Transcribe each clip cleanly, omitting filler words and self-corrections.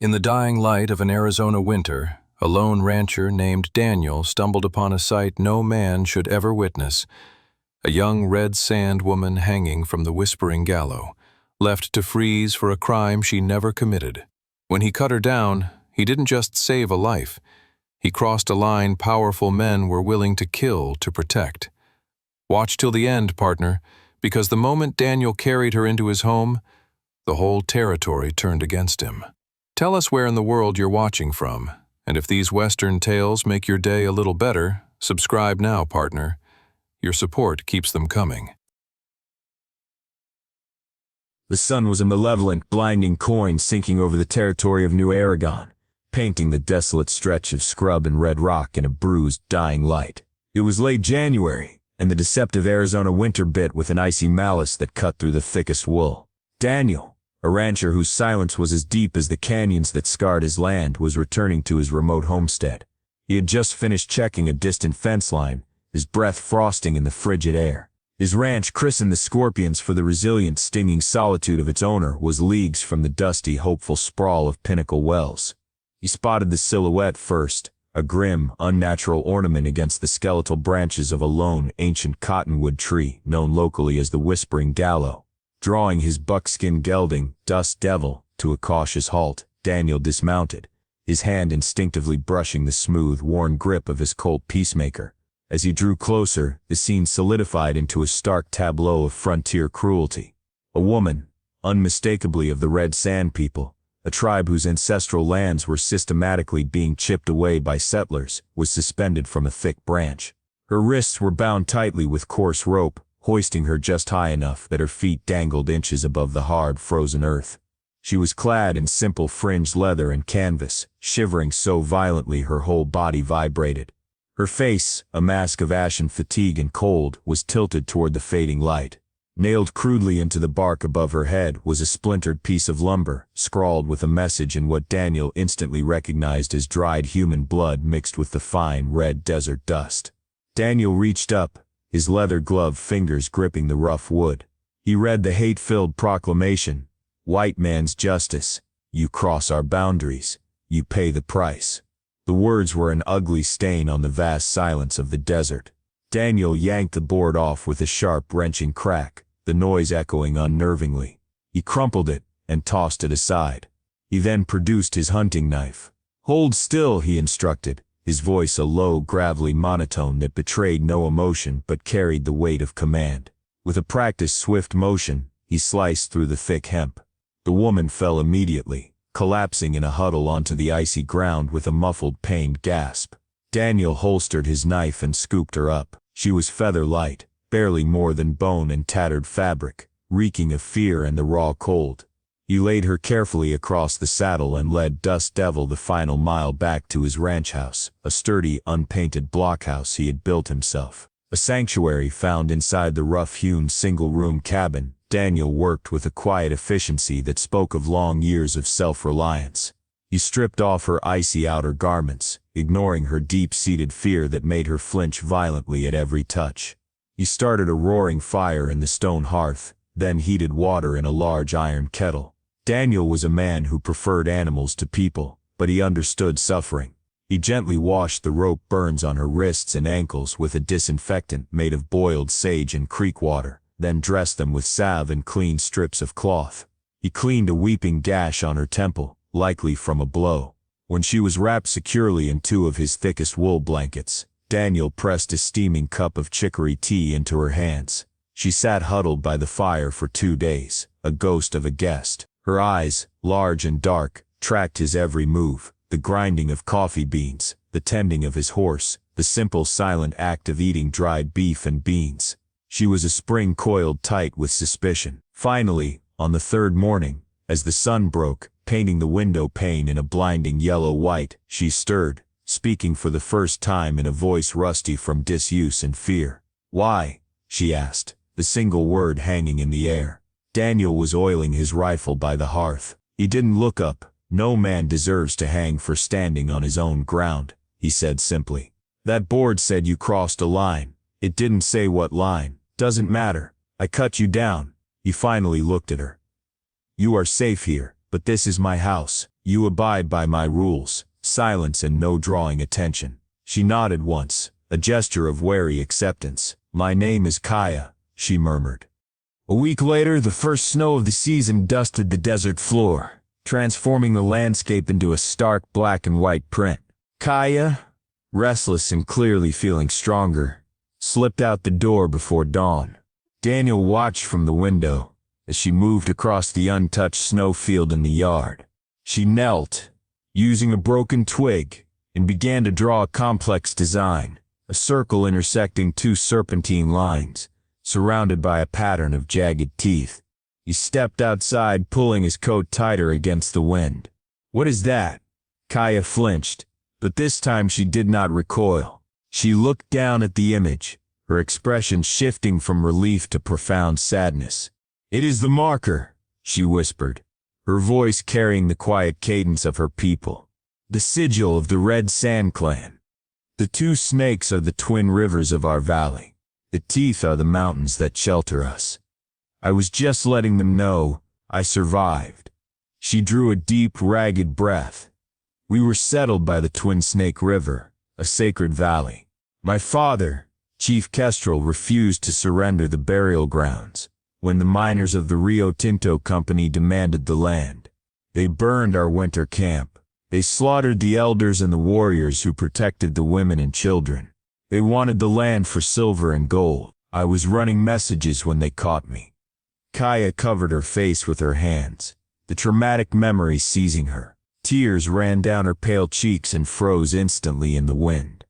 In the dying light of an Arizona winter, a lone rancher named Daniel stumbled upon a sight no man should ever witness: a young red sand woman hanging from the whispering gallows, left to freeze for a crime she never committed. When he cut her down, he didn't just save a life. He crossed a line powerful men were willing to kill to protect. Watch till the end, partner, because the moment Daniel carried her into his home, the whole territory turned against him. Tell us where in the world you're watching from, and if these Western tales make your day a little better, subscribe now, partner. Your support keeps them coming. The sun was a malevolent, blinding coin sinking over the territory of New Aragon, painting the desolate stretch of scrub and red rock in a bruised, dying light. It was late January, and the deceptive Arizona winter bit with an icy malice that cut through the thickest wool. Daniel, a rancher whose silence was as deep as the canyons that scarred his land, was returning to his remote homestead. He had just finished checking a distant fence line, his breath frosting in the frigid air. His ranch, christened the Scorpions for the resilient, stinging solitude of its owner, was leagues from the dusty, hopeful sprawl of Pinnacle Wells. He spotted the silhouette first, a grim, unnatural ornament against the skeletal branches of a lone, ancient cottonwood tree known locally as the Whispering Gallows. Drawing his buckskin gelding, Dust Devil, to a cautious halt, Daniel dismounted, his hand instinctively brushing the smooth, worn grip of his Colt Peacemaker. As he drew closer, the scene solidified into a stark tableau of frontier cruelty. A woman, unmistakably of the Red Sand people, a tribe whose ancestral lands were systematically being chipped away by settlers, was suspended from a thick branch. Her wrists were bound tightly with coarse rope, hoisting her just high enough that her feet dangled inches above the hard, frozen earth. She was clad in simple fringed leather and canvas, shivering so violently her whole body vibrated. Her face, a mask of ashen fatigue and cold, was tilted toward the fading light. Nailed crudely into the bark above her head was a splintered piece of lumber, scrawled with a message in what Daniel instantly recognized as dried human blood mixed with the fine, red desert dust. Daniel reached up, his leather-gloved fingers gripping the rough wood. He read the hate-filled proclamation: "White man's justice. You cross our boundaries. You pay the price." The words were an ugly stain on the vast silence of the desert. Daniel yanked the board off with a sharp, wrenching crack, the noise echoing unnervingly. He crumpled it and tossed it aside. He then produced his hunting knife. "Hold still," he instructed, his voice a low, gravelly monotone that betrayed no emotion but carried the weight of command. With a practiced, swift motion, he sliced through the thick hemp. The woman fell immediately, collapsing in a huddle onto the icy ground with a muffled, pained gasp. Daniel holstered his knife and scooped her up. She was feather-light, barely more than bone and tattered fabric, reeking of fear and the raw cold. He laid her carefully across the saddle and led Dust Devil the final mile back to his ranch house, a sturdy, unpainted blockhouse he had built himself. A sanctuary found inside the rough-hewn single-room cabin, Daniel worked with a quiet efficiency that spoke of long years of self-reliance. He stripped off her icy outer garments, ignoring her deep-seated fear that made her flinch violently at every touch. He started a roaring fire in the stone hearth, then heated water in a large iron kettle. Daniel was a man who preferred animals to people, but he understood suffering. He gently washed the rope burns on her wrists and ankles with a disinfectant made of boiled sage and creek water, then dressed them with salve and clean strips of cloth. He cleaned a weeping gash on her temple, likely from a blow. When she was wrapped securely in two of his thickest wool blankets, Daniel pressed a steaming cup of chicory tea into her hands. She sat huddled by the fire for 2 days, a ghost of a guest. Her eyes, large and dark, tracked his every move, the grinding of coffee beans, the tending of his horse, the simple silent act of eating dried beef and beans. She was a spring coiled tight with suspicion. Finally, on the third morning, as the sun broke, painting the window pane in a blinding yellow-white, she stirred, speaking for the first time in a voice rusty from disuse and fear. "Why?" she asked, the single word hanging in the air. Daniel was oiling his rifle by the hearth. He didn't look up. "No man deserves to hang for standing on his own ground," he said simply. "That board said you crossed a line. It didn't say what line. Doesn't matter. I cut you down." He finally looked at her. "You are safe here, but this is my house. You abide by my rules, silence and no drawing attention. She nodded once, a gesture of wary acceptance. My name is Kaya, she murmured. A week later, the first snow of the season dusted the desert floor, transforming the landscape into a stark black and white print. Kaya, restless and clearly feeling stronger, slipped out the door before dawn. Daniel watched from the window as she moved across the untouched snowfield in the yard. She knelt, using a broken twig, and began to draw a complex design, a circle intersecting two serpentine lines, surrounded by a pattern of jagged teeth. He stepped outside, pulling his coat tighter against the wind. What is that? Kaya flinched, but this time she did not recoil. She looked down at the image, her expression shifting from relief to profound sadness. It is the marker, she whispered, her voice carrying the quiet cadence of her people. The sigil of the Red Sand Clan. The two snakes are the twin rivers of our valley. The teeth are the mountains that shelter us. I was just letting them know I survived. She drew a deep, ragged breath. We were settled by the Twin Snake River, a sacred valley. My father, Chief Kestrel, refused to surrender the burial grounds when the miners of the Rio Tinto Company demanded the land. They burned our winter camp. They slaughtered the elders and the warriors who protected the women and children. They wanted the land for silver and gold. I was running messages when they caught me. Kaya covered her face with her hands, the traumatic memory seizing her. Tears ran down her pale cheeks and froze instantly in the wind.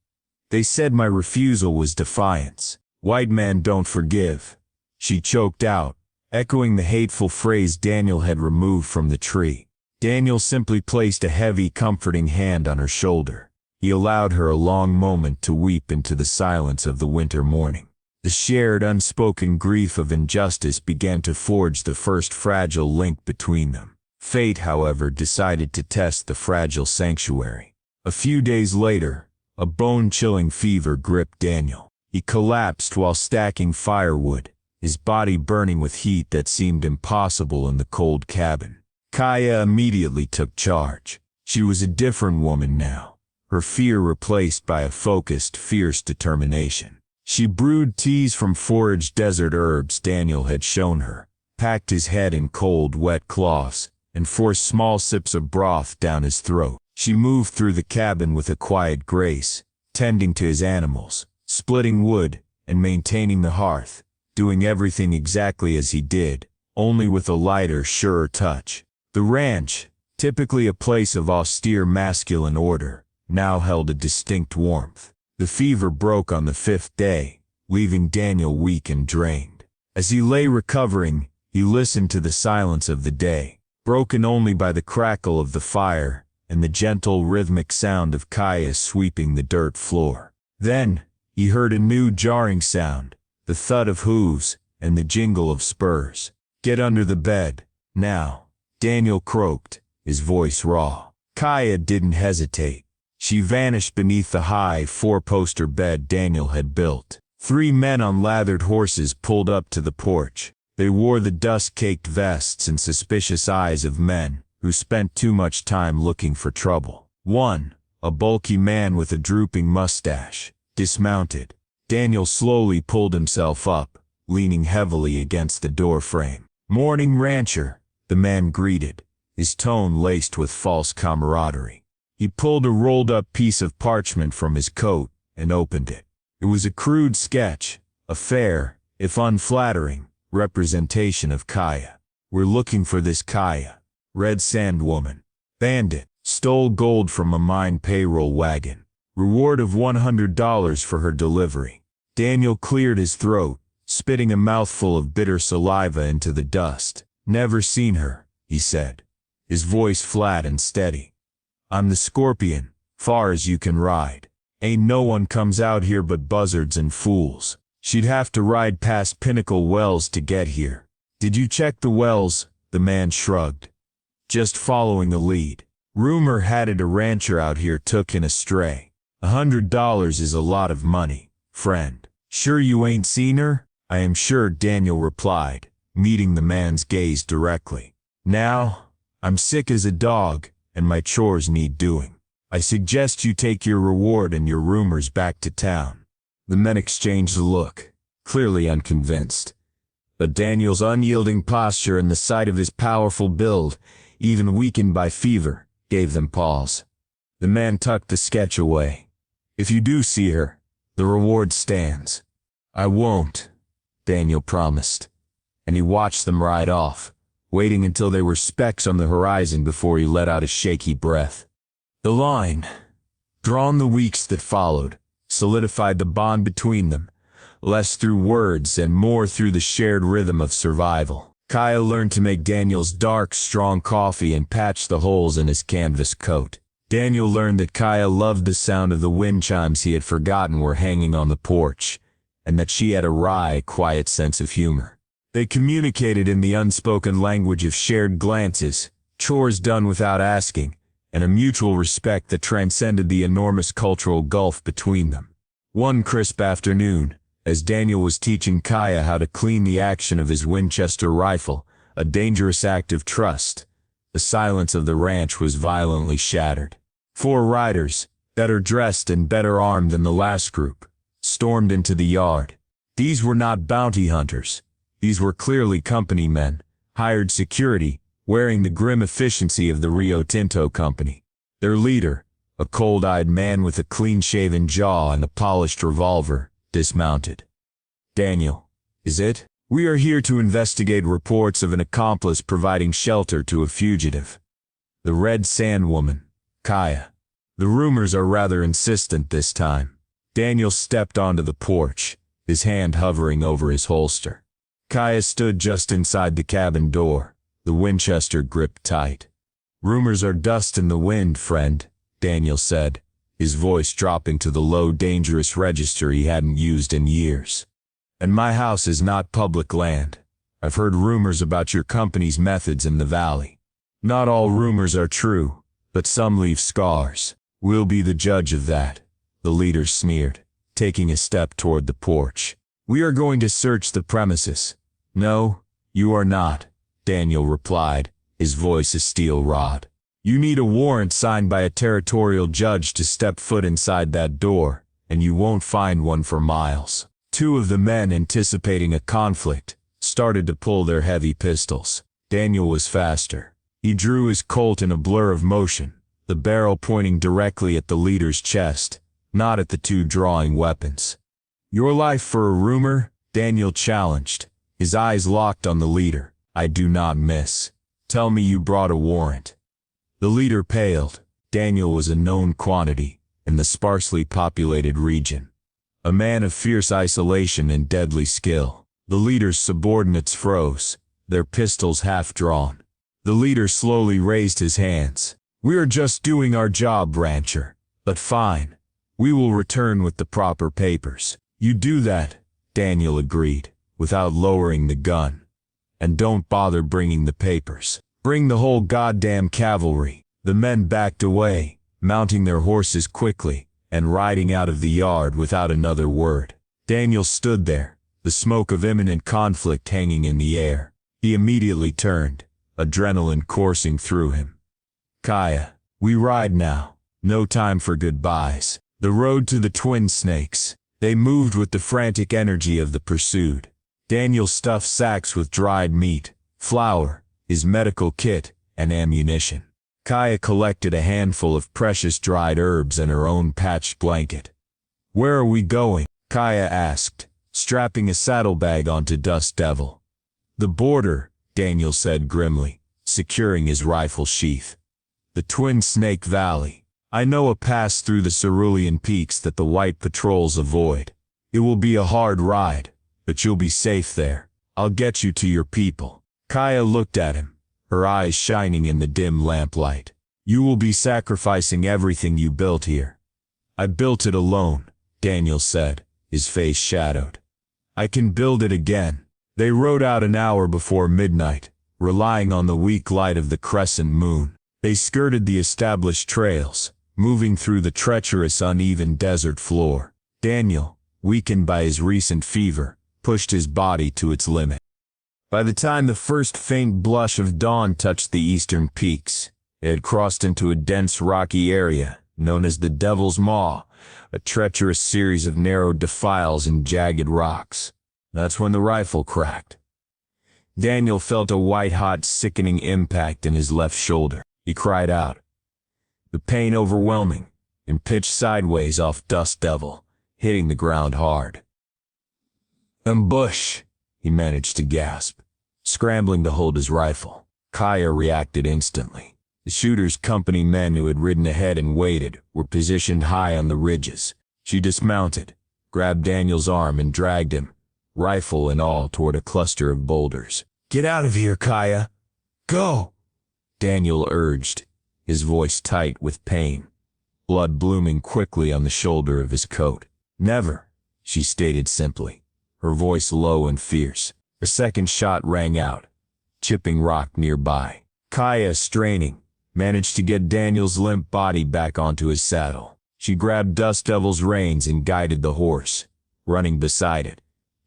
They said my refusal was defiance. White men don't forgive. She choked out, echoing the hateful phrase Daniel had removed from the tree. Daniel simply placed a heavy, comforting hand on her shoulder. He allowed her a long moment to weep into the silence of the winter morning. The shared, unspoken grief of injustice began to forge the first fragile link between them. Fate, however, decided to test the fragile sanctuary. A few days later, a bone-chilling fever gripped Daniel. He collapsed while stacking firewood, his body burning with heat that seemed impossible in the cold cabin. Kaya immediately took charge. She was a different woman now, her fear replaced by a focused, fierce determination. She brewed teas from foraged desert herbs Daniel had shown her, packed his head in cold, wet cloths, and forced small sips of broth down his throat. She moved through the cabin with a quiet grace, tending to his animals, splitting wood, and maintaining the hearth, doing everything exactly as he did, only with a lighter, surer touch. The ranch, typically a place of austere masculine order, now held a distinct warmth. The fever broke on the 5th day, leaving Daniel weak and drained. As he lay recovering, he listened to the silence of the day, broken only by the crackle of the fire and the gentle rhythmic sound of Kaya sweeping the dirt floor. Then, he heard a new jarring sound, the thud of hooves and the jingle of spurs. "Get under the bed, now," Daniel croaked, his voice raw. Kaya didn't hesitate. She vanished beneath the high, four-poster bed Daniel had built. 3 men on lathered horses pulled up to the porch. They wore the dust-caked vests and suspicious eyes of men who spent too much time looking for trouble. One, a bulky man with a drooping mustache, dismounted. Daniel slowly pulled himself up, leaning heavily against the doorframe. "Morning, rancher," the man greeted, his tone laced with false camaraderie. He pulled a rolled-up piece of parchment from his coat and opened it. It was a crude sketch, a fair, if unflattering, representation of Kaya. "We're looking for this Kaya. Red Sand woman. Bandit. Stole gold from a mine payroll wagon. Reward of $100 for her delivery." Daniel cleared his throat, spitting a mouthful of bitter saliva into the dust. "Never seen her," he said, his voice flat and steady. "I'm the Scorpion, far as you can ride. Ain't no one comes out here but buzzards and fools. She'd have to ride past Pinnacle Wells to get here." "Did you check the wells?" The man shrugged. "Just following the lead. Rumor had it a rancher out here took in a stray. $100 is a lot of money, friend." "Sure you ain't seen her?" "I am sure," Daniel replied, meeting the man's gaze directly. "Now, I'm sick as a dog, and my chores need doing. I suggest you take your reward and your rumors back to town." The men exchanged a look, clearly unconvinced. But Daniel's unyielding posture and the sight of his powerful build, even weakened by fever, gave them pause. The man tucked the sketch away. "If you do see her, the reward stands." "I won't," Daniel promised, and he watched them ride off, waiting until they were specks on the horizon before he let out a shaky breath. The line, drawn the weeks that followed, solidified the bond between them, less through words and more through the shared rhythm of survival. Kaya learned to make Daniel's dark, strong coffee and patch the holes in his canvas coat. Daniel learned that Kaya loved the sound of the wind chimes he had forgotten were hanging on the porch, and that she had a wry, quiet sense of humor. They communicated in the unspoken language of shared glances, chores done without asking, and a mutual respect that transcended the enormous cultural gulf between them. One crisp afternoon, as Daniel was teaching Kaya how to clean the action of his Winchester rifle, a dangerous act of trust, the silence of the ranch was violently shattered. 4 riders, better dressed and better armed than the last group, stormed into the yard. These were not bounty hunters. These were clearly company men, hired security, wearing the grim efficiency of the Rio Tinto Company. Their leader, a cold-eyed man with a clean-shaven jaw and a polished revolver, dismounted. "Daniel, is it? We are here to investigate reports of an accomplice providing shelter to a fugitive. The Red Sand Woman, Kaya. The rumors are rather insistent this time." Daniel stepped onto the porch, his hand hovering over his holster. Kaya stood just inside the cabin door, the Winchester gripped tight. "Rumors are dust in the wind, friend," Daniel said, his voice dropping to the low, dangerous register he hadn't used in years. "And my house is not public land. I've heard rumors about your company's methods in the valley. Not all rumors are true, but some leave scars. We'll be the judge of that," the leader sneered, taking a step toward the porch. "We are going to search the premises." "No, you are not," Daniel replied, his voice a steel rod. "You need a warrant signed by a territorial judge to step foot inside that door, and you won't find one for miles." 2 of the men, anticipating a conflict, started to pull their heavy pistols. Daniel was faster. He drew his Colt in a blur of motion, the barrel pointing directly at the leader's chest, not at the 2 drawing weapons. "Your life for a rumor?" Daniel challenged, his eyes locked on the leader. "I do not miss. Tell me you brought a warrant." The leader paled. Daniel was a known quantity in the sparsely populated region, a man of fierce isolation and deadly skill. The leader's subordinates froze, their pistols half drawn. The leader slowly raised his hands. "We are just doing our job, rancher. But fine. We will return with the proper papers." "You do that," Daniel agreed, without lowering the gun. "And don't bother bringing the papers. Bring the whole goddamn cavalry." The men backed away, mounting their horses quickly, and riding out of the yard without another word. Daniel stood there, the smoke of imminent conflict hanging in the air. He immediately turned, adrenaline coursing through him. "Kaya, we ride now. No time for goodbyes." The road to the Twin Snakes. They moved with the frantic energy of the pursued. Daniel stuffed sacks with dried meat, flour, his medical kit, and ammunition. Kaya collected a handful of precious dried herbs and her own patched blanket. "Where are we going?" Kaya asked, strapping a saddlebag onto Dust Devil. "The border," Daniel said grimly, securing his rifle sheath. "The Twin Snake Valley. I know a pass through the cerulean peaks that the white patrols avoid. It will be a hard ride, but you'll be safe there. I'll get you to your people." Kaya looked at him, her eyes shining in the dim lamplight. "You will be sacrificing everything you built here." "I built it alone," Daniel said, his face shadowed. "I can build it again." They rode out an hour before midnight, relying on the weak light of the crescent moon. They skirted the established trails, moving through the treacherous, uneven desert floor. Daniel, weakened by his recent fever, pushed his body to its limit. By the time the first faint blush of dawn touched the eastern peaks, They had crossed into a dense rocky area known as the Devil's Maw, a treacherous series of narrow defiles and jagged rocks. That's when the rifle cracked. Daniel felt a white-hot, sickening impact in his left shoulder. He cried out, the pain overwhelming, and pitched sideways off Dust Devil, hitting the ground hard. Ambush, he managed to gasp, scrambling to hold his rifle. Kaya reacted instantly. The shooter's company men who had ridden ahead and waited were positioned high on the ridges. She dismounted, grabbed Daniel's arm and dragged him, rifle and all, toward a cluster of boulders. Get out of here, Kaya. Go, Daniel urged, his voice tight with pain, blood blooming quickly on the shoulder of his coat. Never, she stated simply, her voice low and fierce. A second shot rang out, chipping rock nearby. Kaya, straining, managed to get Daniel's limp body back onto his saddle. She grabbed Dust Devil's reins and guided the horse, running beside it,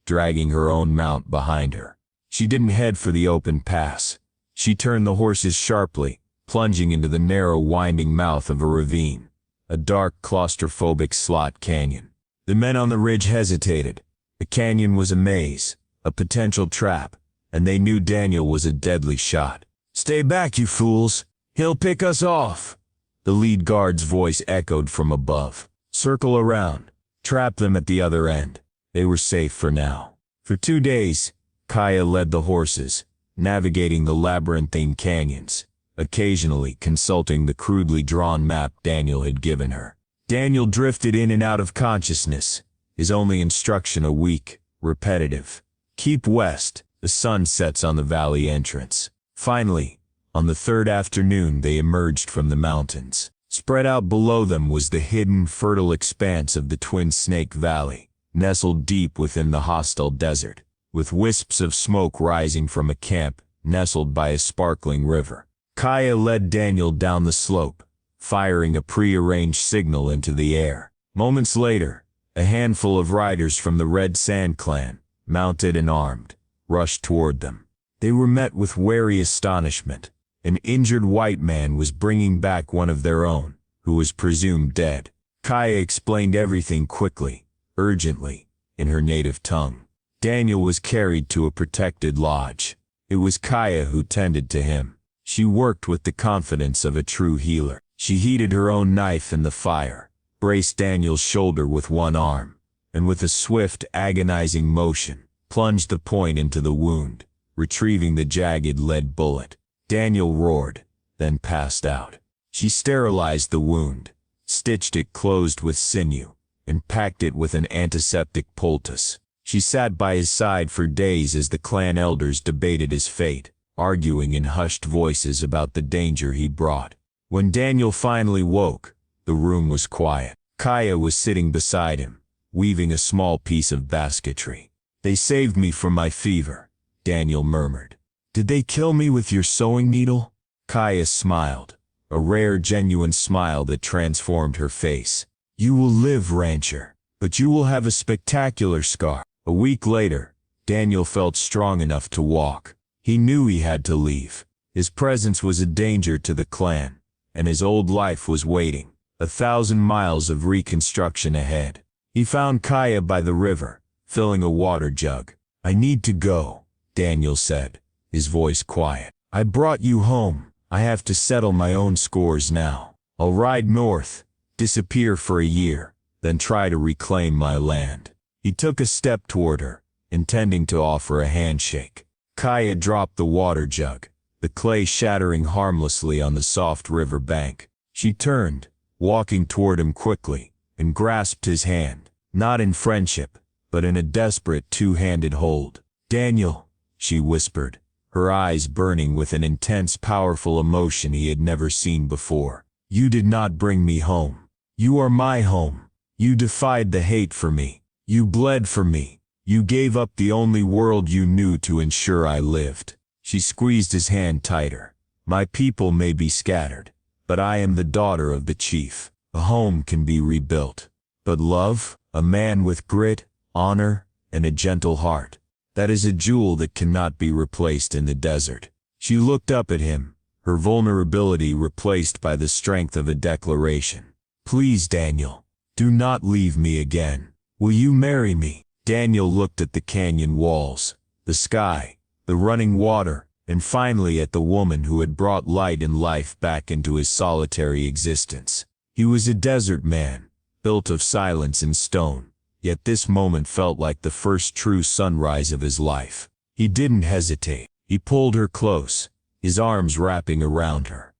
dragging her own mount behind her. She didn't head for the open pass. She turned the horses sharply, plunging into the narrow, winding mouth of a ravine, a dark, claustrophobic slot canyon. The men on the ridge hesitated. The canyon was a maze, a potential trap, and they knew Daniel was a deadly shot. Stay back, you fools! He'll pick us off! The lead guard's voice echoed from above. Circle around. Trap them at the other end. They were safe for now. For 2 days, Kaya led the horses, navigating the labyrinthine canyons, occasionally consulting the crudely drawn map Daniel had given her. Daniel drifted in and out of consciousness, his only instruction a weak, repetitive, keep west, the sun sets on the valley entrance. Finally, on the third afternoon they emerged from the mountains. Spread out below them was the hidden, fertile expanse of the Twin Snake Valley, nestled deep within the hostile desert, with wisps of smoke rising from a camp nestled by a sparkling river. Kaya led Daniel down the slope, firing a prearranged signal into the air. Moments later, a handful of riders from the Red Sand clan, mounted and armed, rushed toward them. They were met with wary astonishment. An injured white man was bringing back one of their own, who was presumed dead. Kaya explained everything quickly, urgently, in her native tongue. Daniel was carried to a protected lodge. It was Kaya who tended to him. She worked with the confidence of a true healer. She heated her own knife in the fire, braced Daniel's shoulder with one arm, and with a swift, agonizing motion, plunged the point into the wound, retrieving the jagged lead bullet. Daniel roared, then passed out. She sterilized the wound, stitched it closed with sinew, and packed it with an antiseptic poultice. She sat by his side for days as the clan elders debated his fate, arguing in hushed voices about the danger he brought. When Daniel finally woke, the room was quiet. Kaya was sitting beside him, weaving a small piece of basketry. They saved me from my fever, Daniel murmured. Did they kill me with your sewing needle? Kaya smiled, a rare, genuine smile that transformed her face. You will live, rancher, but you will have a spectacular scar. A week later, Daniel felt strong enough to walk. He knew he had to leave. His presence was a danger to the clan, and his old life was waiting, 1,000 miles of reconstruction ahead. He found Kaya by the river, filling a water jug. I need to go, Daniel said, his voice quiet. I brought you home. I have to settle my own scores now. I'll ride north, disappear for a year, then try to reclaim my land. He took a step toward her, intending to offer a handshake. Kaya dropped the water jug, the clay shattering harmlessly on the soft river bank. She turned, walking toward him quickly, and grasped his hand, not in friendship, but in a desperate two-handed hold. Daniel, she whispered, her eyes burning with an intense, powerful emotion he had never seen before. You did not bring me home. You are my home. You defied the hate for me. You bled for me. You gave up the only world you knew to ensure I lived. She squeezed his hand tighter. My people may be scattered, but I am the daughter of the chief. A home can be rebuilt. But love, a man with grit, honor, and a gentle heart, that is a jewel that cannot be replaced in the desert. She looked up at him, her vulnerability replaced by the strength of a declaration. "Please, Daniel, do not leave me again. Will you marry me?" Daniel looked at the canyon walls, the sky, the running water, and finally at the woman who had brought light and life back into his solitary existence. He was a desert man, built of silence and stone, yet this moment felt like the first true sunrise of his life. He didn't hesitate. He pulled her close, his arms wrapping around her.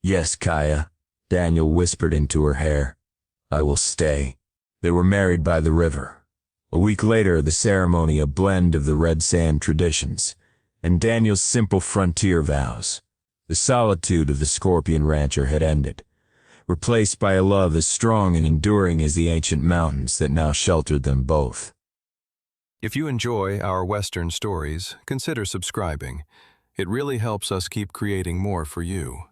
"Yes, Kaya," Daniel whispered into her hair. "I will stay." They were married by the river. A week later, the ceremony, a blend of the red sand traditions and Daniel's simple frontier vows. The solitude of the Scorpion rancher had ended, replaced by a love as strong and enduring as the ancient mountains that now sheltered them both. If you enjoy our Western stories, consider subscribing. It really helps us keep creating more for you.